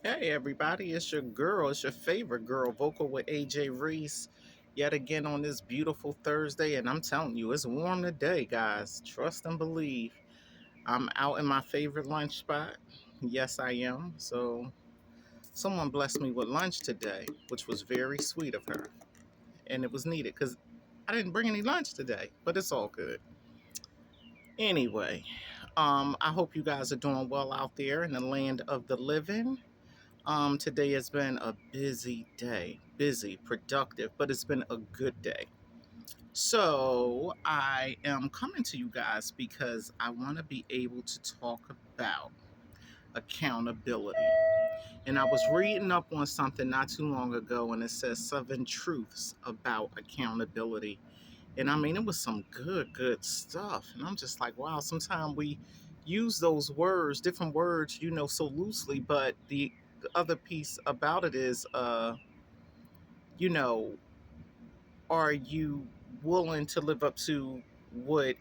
Hey everybody, it's your girl, it's your favorite girl, Vocal with AJ Reese, yet again on this beautiful Thursday. And I'm telling you, it's warm today, guys. Trust and believe. I'm out in my favorite lunch spot. Yes, I am. So, someone blessed me with lunch today, which was very sweet of her. And it was needed because I didn't bring any lunch today, but it's all good. Anyway, I hope you guys are doing well out there in the land of the living. Today has been a busy day, busy, productive, but it's been a good day. So I am coming to you guys because I want to be able to talk about accountability. And I was reading up on something not too long ago, and it says 7 truths about accountability. And I mean, it was some good stuff. And I'm just like, wow, sometimes we use those words, different words, so loosely. But the other piece about it is, you know, are you willing to live up to what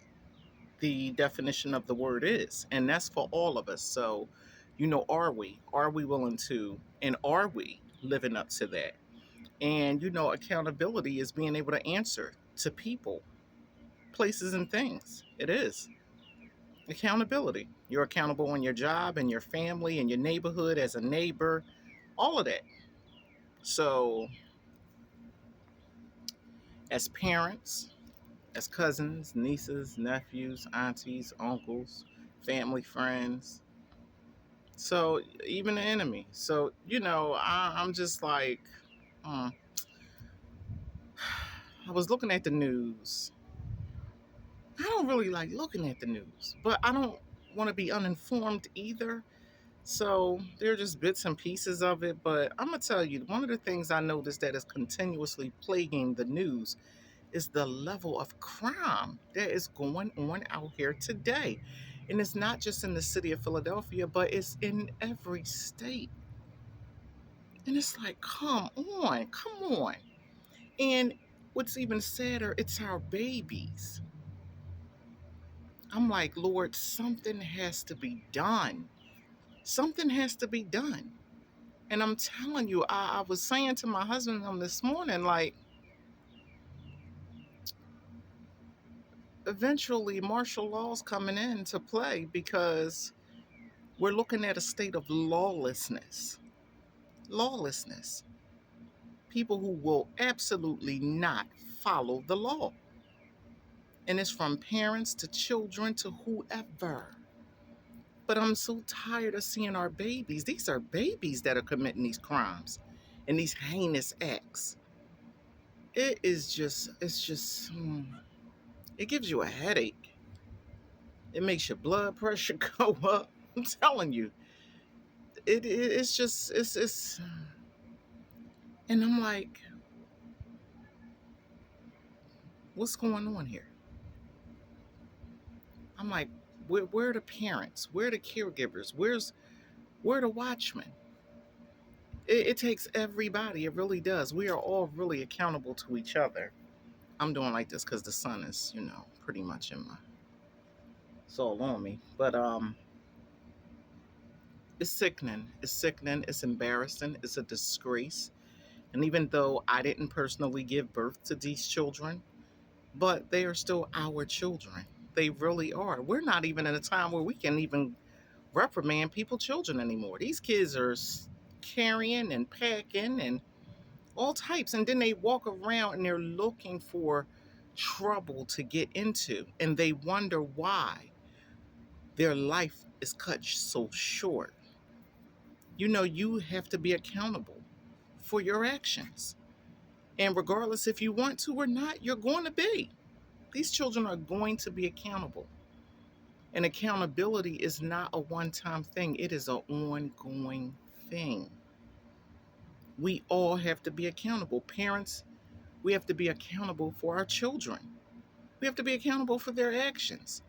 the definition of the word is? And that's for all of us. So, are we? Are we willing to? And are we living up to that? And, accountability is being able to answer to people, places, and things. It is accountability. You're accountable in your job and your family and your neighborhood as a neighbor, all of that. So, as parents, as cousins, nieces, nephews, aunties, uncles, family, friends, so even the enemy. So, I'm just like, hmm. I was looking at the news. I don't really like looking at the news, but I don't want to be uninformed either. So there are just bits and pieces of it, but I'm gonna tell you, one of the things I noticed that is continuously plaguing the news is the level of crime that is going on out here today. And it's not just in the city of Philadelphia, but it's in every state. And it's like, come on. And what's even sadder, it's our babies. I'm like, Lord, something has to be done. Something has to be done. And I'm telling you, I was saying to my husband this morning, like, eventually martial law's coming into play because we're looking at a state of lawlessness. Lawlessness. People who will absolutely not follow the law. And it's from parents to children to whoever. But I'm so tired of seeing our babies. These are babies that are committing these crimes and these heinous acts. It gives you a headache. It makes your blood pressure go up. I'm telling you, it's and I'm like, what's going on here? I'm like, where are the parents? Where are the caregivers? Where are the watchmen? It takes everybody. It really does. We are all really accountable to each other. I'm doing like this because the sun is, pretty much in my, it's all on me. But it's sickening. It's sickening. It's embarrassing. It's a disgrace. And even though I didn't personally give birth to these children, but they are still our children. They really are. We're not even in a time where we can even reprimand people, children anymore. These kids are carrying and packing and all types. And then they walk around and they're looking for trouble to get into. And they wonder why their life is cut so short. You have to be accountable for your actions. And regardless if you want to or not, you're going to be. These children are going to be accountable. And accountability is not a one time thing, it is an ongoing thing. We all have to be accountable. Parents, we have to be accountable for our children. We have to be accountable for their actions.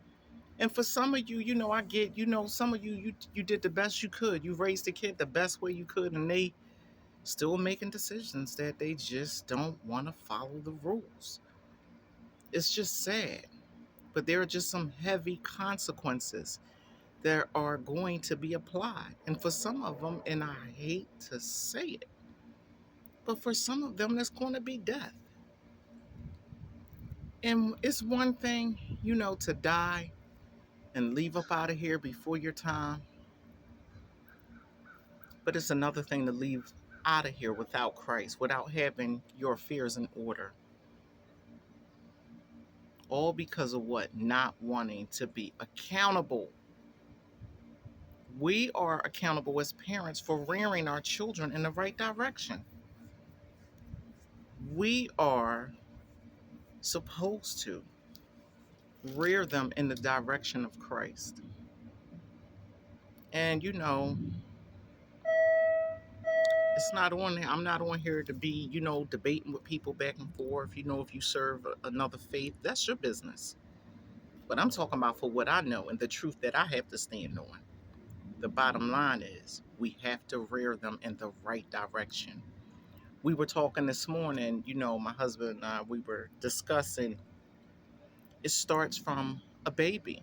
And for some of you, I get, some of you did the best you could. You raised the kid the best way you could, and they still making decisions that they just don't want to follow the rules. It's just sad. But there are just some heavy consequences that are going to be applied. And for some of them, and I hate to say it, but for some of them, there's going to be death. And it's one thing, to die and leave up out of here before your time, but it's another thing to leave out of here without Christ, without having your affairs in order. All because of what? Not wanting to be accountable. We are accountable as parents for rearing our children in the right direction. We are supposed to rear them in the direction of Christ. And it's not on there. I'm not on here to be, debating with people back and forth. If you serve another faith, that's your business. But I'm talking about for what I know and the truth that I have to stand on. The bottom line is we have to rear them in the right direction. We were talking this morning, my husband and I, we were discussing it starts from a baby.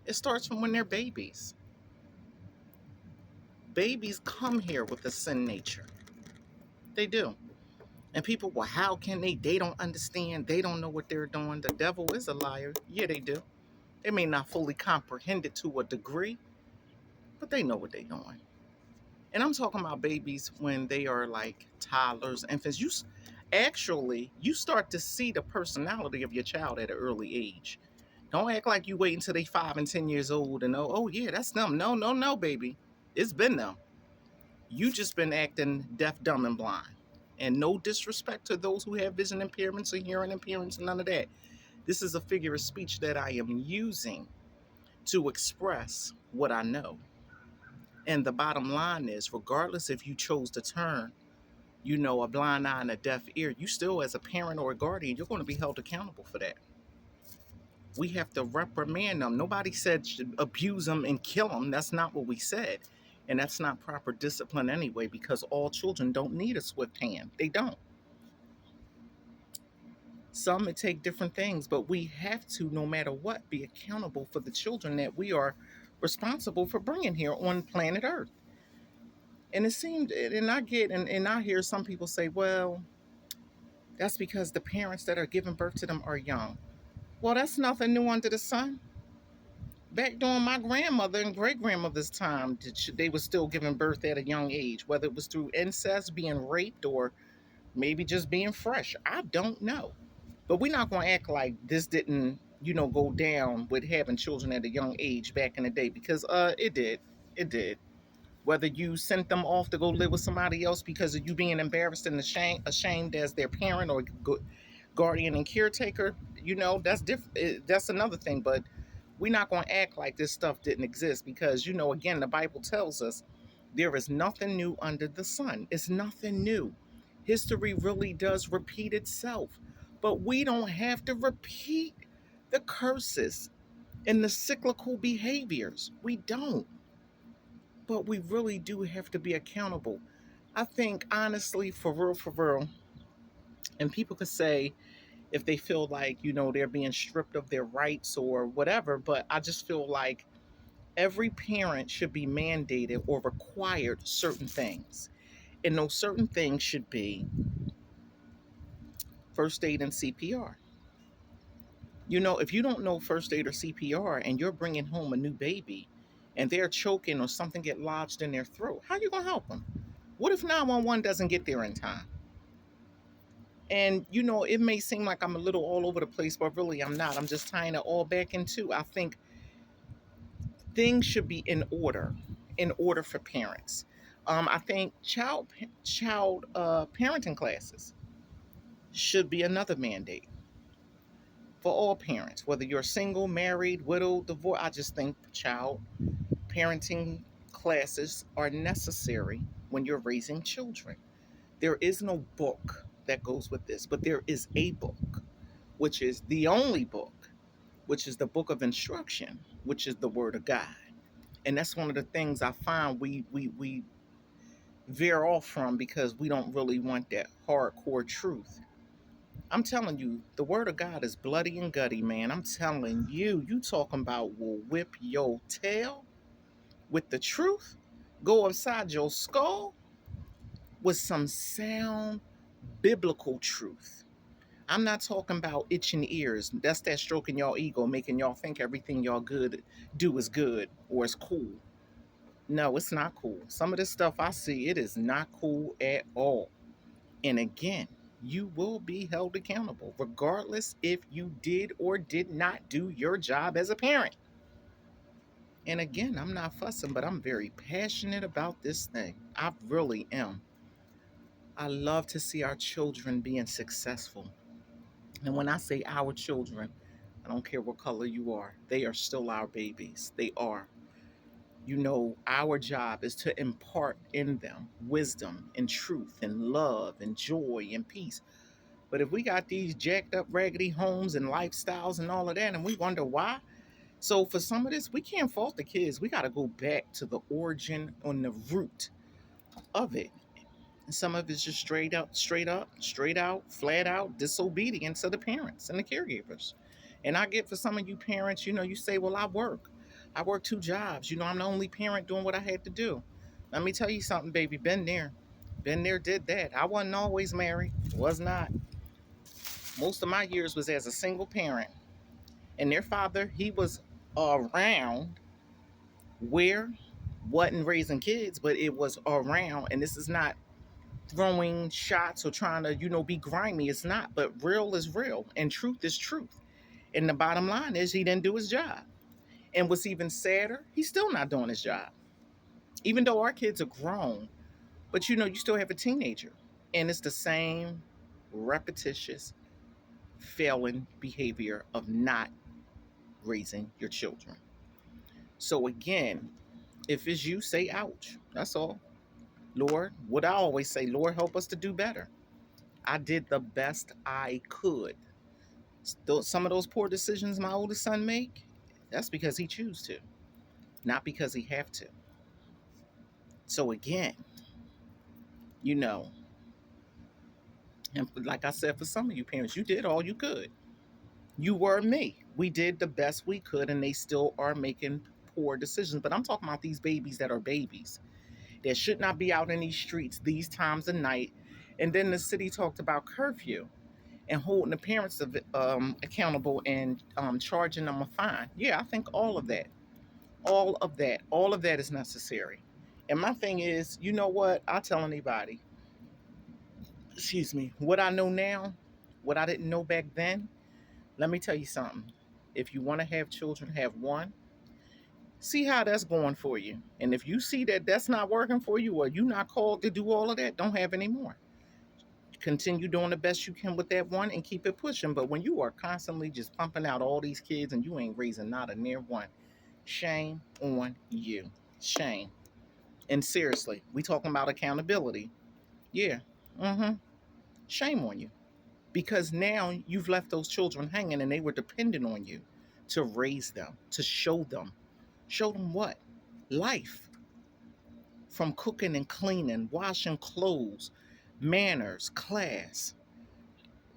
It starts from when they're babies. Babies come here with a sin nature. They do. And people, well, how can they? They don't understand. They don't know what they're doing. The devil is a liar. Yeah, they do. They may not fully comprehend it to a degree, but they know what they're doing. And I'm talking about babies when they are like toddlers, infants. You start to see the personality of your child at an early age. Don't act like you wait until they 5 and 10 years old and oh yeah, that's them. No, no, no, baby. It's been them. You just been acting deaf, dumb, and blind. And no disrespect to those who have vision impairments or hearing impairments, none of that. This is a figure of speech that I am using to express what I know. And the bottom line is, regardless if you chose to turn, a blind eye and a deaf ear, you still, as a parent or a guardian, you're going to be held accountable for that. We have to reprimand them. Nobody said abuse them and kill them. That's not what we said. And that's not proper discipline anyway, because all children don't need a swift hand. They don't. Some may take different things, but we have to, no matter what, be accountable for the children that we are responsible for bringing here on planet Earth. And it seemed, and I hear some people say, well, that's because the parents that are giving birth to them are young. Well, that's nothing new under the sun. Back during my grandmother and great grandmother's time, they were still giving birth at a young age, whether it was through incest, being raped, or maybe just being fresh. I don't know. But we're not going to act like this didn't, go down with having children at a young age back in the day, because it did. It did. Whether you sent them off to go live with somebody else because of you being embarrassed and ashamed as their parent or guardian and caretaker, that's different. That's another thing. But we're not going to act like this stuff didn't exist, because, again, the Bible tells us there is nothing new under the sun. It's nothing new. History really does repeat itself. But we don't have to repeat the curses and the cyclical behaviors. We don't. But we really do have to be accountable. I think, honestly, for real, and people could say if they feel like, they're being stripped of their rights or whatever, but I just feel like every parent should be mandated or required certain things. And those certain things should be first aid and CPR. If you don't know first aid or CPR and you're bringing home a new baby and they're choking or something get lodged in their throat, how are you going to help them? What if 911 doesn't get there in time? And, it may seem like I'm a little all over the place, but really I'm not. I'm just tying it all back into, I think things should be in order for parents. I think child parenting classes should be another mandate for all parents, whether you're single, married, widowed, divorced. I just think child parenting classes are necessary when you're raising children. There is no book that goes with this, but there is a book, which is the only book, which is the book of instruction, which is the Word of God. And that's one of the things I find we veer off from, because we don't really want that hardcore truth. I'm telling you, the Word of God is bloody and gutty, man. I'm telling you, you talking about will whip your tail. with the truth, go upside your skull with some sound biblical truth. I'm not talking about itching ears. That's that stroking y'all ego, making y'all think everything y'all good do is good or is cool. No, it's not cool. Some of this stuff I see, it is not cool at all. And again, you will be held accountable, regardless if you did or did not do your job as a parent. And again, I'm not fussing, but I'm very passionate about this thing. I really am. I love to see our children being successful. And when I say our children, I don't care what color you are, they are still our babies. They are. Our job is to impart in them wisdom and truth and love and joy and peace. But if we got these jacked up, raggedy homes and lifestyles and all of that, and we wonder why, so for some of this, we can't fault the kids. We got to go back to the origin on the root of it. And some of it's just straight out, flat out disobedience to the parents and the caregivers. And I get for some of you parents, you say, well, I work two jobs. I'm the only parent doing what I had to do. Let me tell you something, baby. Been there. Been there, did that. I wasn't always married. Was not. Most of my years was as a single parent. And their father, he was around where wasn't raising kids, but it was around. And this is not throwing shots or trying to, be grimy. It's not. But real is real and truth is truth. And the bottom line is he didn't do his job. And what's even sadder, he's still not doing his job. Even though our kids are grown, but you still have a teenager. And it's the same repetitious failing behavior of not raising your children. So again, if it's you, say ouch. That's all. Lord, what I always say, Lord, help us to do better. I did the best I could. Some of those poor decisions my oldest son make, that's because he choose to, not because he have to. So again, you know, and like I said, for some of you parents, you did all you could. You were me. We did the best we could, and they still are making poor decisions. But I'm talking about these babies that are babies that should not be out in these streets these times of night. And then the city talked about curfew and holding the parents accountable and charging them a fine. Yeah, I think all of that is necessary. And my thing is, you know what? I'll tell anybody, excuse me, what I know now, what I didn't know back then. Let me tell you something. If you want to have children, have one. See how that's going for you. And if you see that that's not working for you or you're not called to do all of that, don't have any more. Continue doing the best you can with that one and keep it pushing. But when you are constantly just pumping out all these kids and you ain't raising not a near one, shame on you. Shame. And seriously, we talking about accountability. Yeah. Mm-hmm. Shame on you. Because now you've left those children hanging and they were dependent on you to raise them, to show them. Show them what? Life. From cooking and cleaning, washing clothes, manners, class,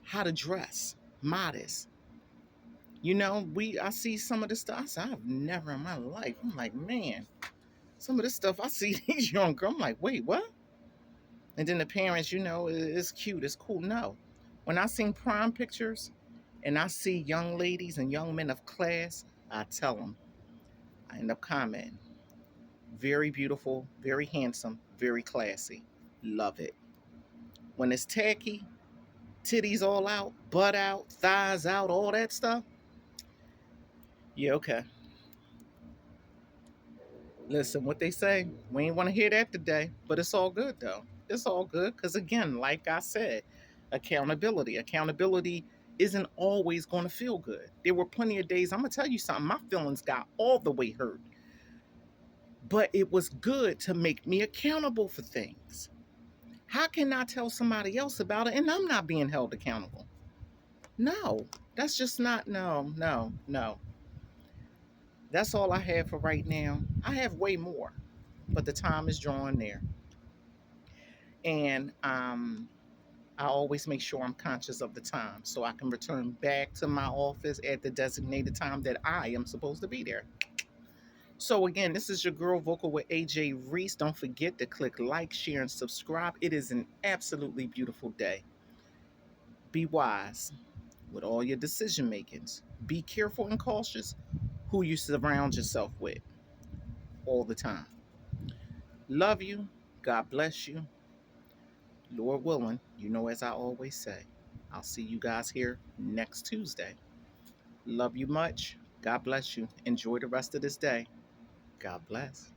how to dress, modest. I see some of this stuff. I said, I've never in my life. I'm like, man, some of this stuff I see these young girls. I'm like, wait, what? And then the parents, it's cute, it's cool. No. When I seen prom pictures and I see young ladies and young men of class, I tell them, I end up commenting, very beautiful, very handsome, very classy. Love it. When it's tacky, titties all out, butt out, thighs out, all that stuff, yeah, okay. Listen, what they say, we ain't want to hear that today, but it's all good though. It's all good because, again, like I said, accountability. Accountability isn't always going to feel good. There were plenty of days, I'm going to tell you something, my feelings got all the way hurt, but it was good to make me accountable for things. How can I tell somebody else about it and I'm not being held accountable? No, that's just not, no, no, no. That's all I have for right now. I have way more, but the time is drawing near. And I always make sure I'm conscious of the time so I can return back to my office at the designated time that I am supposed to be there. So again, this is your girl vocal with AJ Reese. Don't forget to click like, share, and subscribe. It is an absolutely beautiful day. Be wise with all your decision makings. Be careful and cautious who you surround yourself with all the time. Love you. God bless you. Lord willing, as I always say, I'll see you guys here next Tuesday. Love you much. God bless you. Enjoy the rest of this day. God bless.